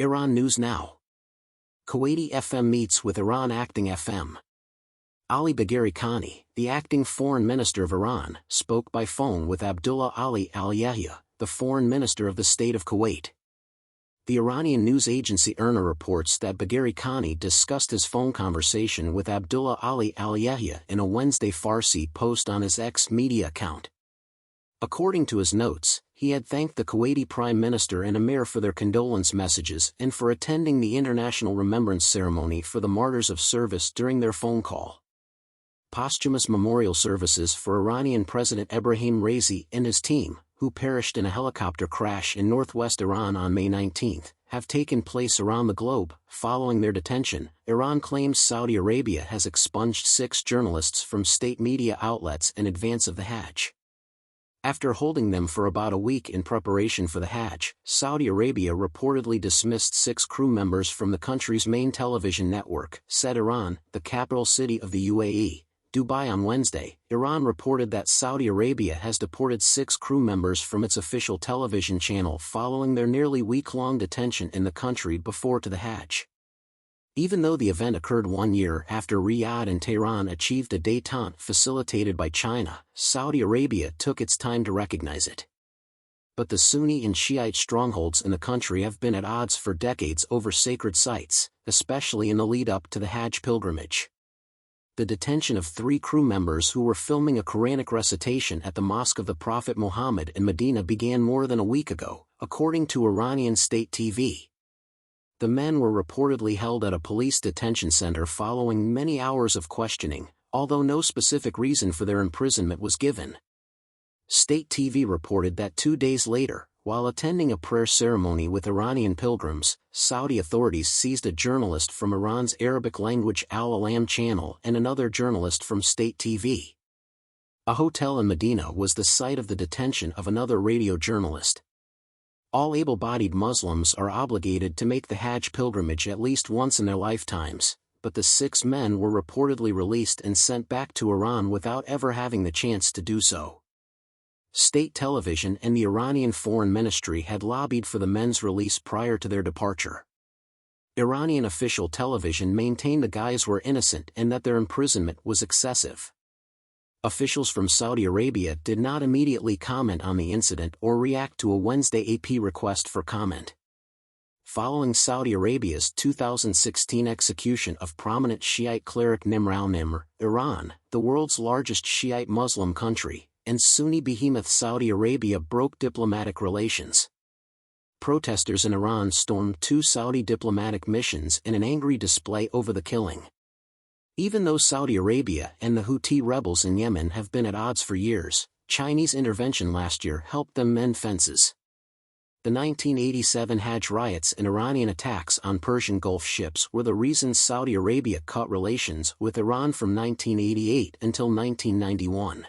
Iran News Now. Kuwaiti FM meets with Iran acting FM. Ali Bagheri Khani, the acting foreign minister of Iran, spoke by phone with Abdullah Ali al-Yahya, the foreign minister of the state of Kuwait. The Iranian news agency IRNA reports that Bagheri Khani discussed his phone conversation with Abdullah Ali al-Yahya in a Wednesday Farsi post on his X media account. According to his notes, he had thanked the Kuwaiti Prime Minister and Emir for their condolence messages and for attending the International Remembrance Ceremony for the Martyrs of Service during their phone call. Posthumous memorial services for Iranian President Ebrahim Raisi and his team, who perished in a helicopter crash in northwest Iran on May 19, have taken place around the globe. Following their detention, Iran claims Saudi Arabia has expunged 6 journalists from state media outlets in advance of the Hajj. After holding them for about a week in preparation for the Hajj, Saudi Arabia reportedly dismissed 6 crew members from the country's main television network, said Iran, the capital city of the UAE. Dubai on Wednesday, Iran reported that Saudi Arabia has deported 6 crew members from its official television channel following their nearly week-long detention in the country before to the Hajj. Even though the event occurred 1 year after Riyadh and Tehran achieved a détente facilitated by China, Saudi Arabia took its time to recognize it. But the Sunni and Shiite strongholds in the country have been at odds for decades over sacred sites, especially in the lead-up to the Hajj pilgrimage. The detention of 3 crew members who were filming a Quranic recitation at the Mosque of the Prophet Muhammad in Medina began more than a week ago, according to Iranian state TV. The men were reportedly held at a police detention center following many hours of questioning, although no specific reason for their imprisonment was given. State TV reported that 2 days later, while attending a prayer ceremony with Iranian pilgrims, Saudi authorities seized a journalist from Iran's Arabic-language Al-Alam channel and another journalist from state TV. A hotel in Medina was the site of the detention of another radio journalist. All able-bodied Muslims are obligated to make the Hajj pilgrimage at least once in their lifetimes, but the 6 men were reportedly released and sent back to Iran without ever having the chance to do so. State television and the Iranian Foreign Ministry had lobbied for the men's release prior to their departure. Iranian official television maintained the guys were innocent and that their imprisonment was excessive. Officials from Saudi Arabia did not immediately comment on the incident or react to a Wednesday AP request for comment. Following Saudi Arabia's 2016 execution of prominent Shiite cleric Nimr al-Nimr, Iran, the world's largest Shiite Muslim country, and Sunni behemoth Saudi Arabia broke diplomatic relations. Protesters in Iran stormed 2 Saudi diplomatic missions in an angry display over the killing. Even though Saudi Arabia and the Houthi rebels in Yemen have been at odds for years, Chinese intervention last year helped them mend fences. The 1987 Hajj riots and Iranian attacks on Persian Gulf ships were the reason Saudi Arabia cut relations with Iran from 1988 until 1991.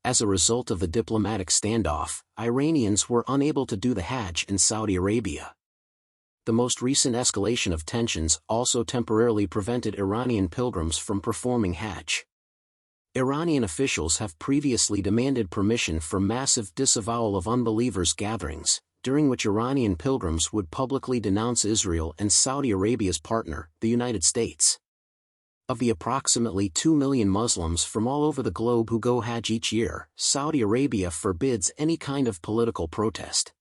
As a result of the diplomatic standoff, Iranians were unable to do the Hajj in Saudi Arabia. The most recent escalation of tensions also temporarily prevented Iranian pilgrims from performing Hajj. Iranian officials have previously demanded permission for massive disavowal of unbelievers' gatherings, during which Iranian pilgrims would publicly denounce Israel and Saudi Arabia's partner, the United States. Of the approximately 2 million Muslims from all over the globe who go Hajj each year, Saudi Arabia forbids any kind of political protest.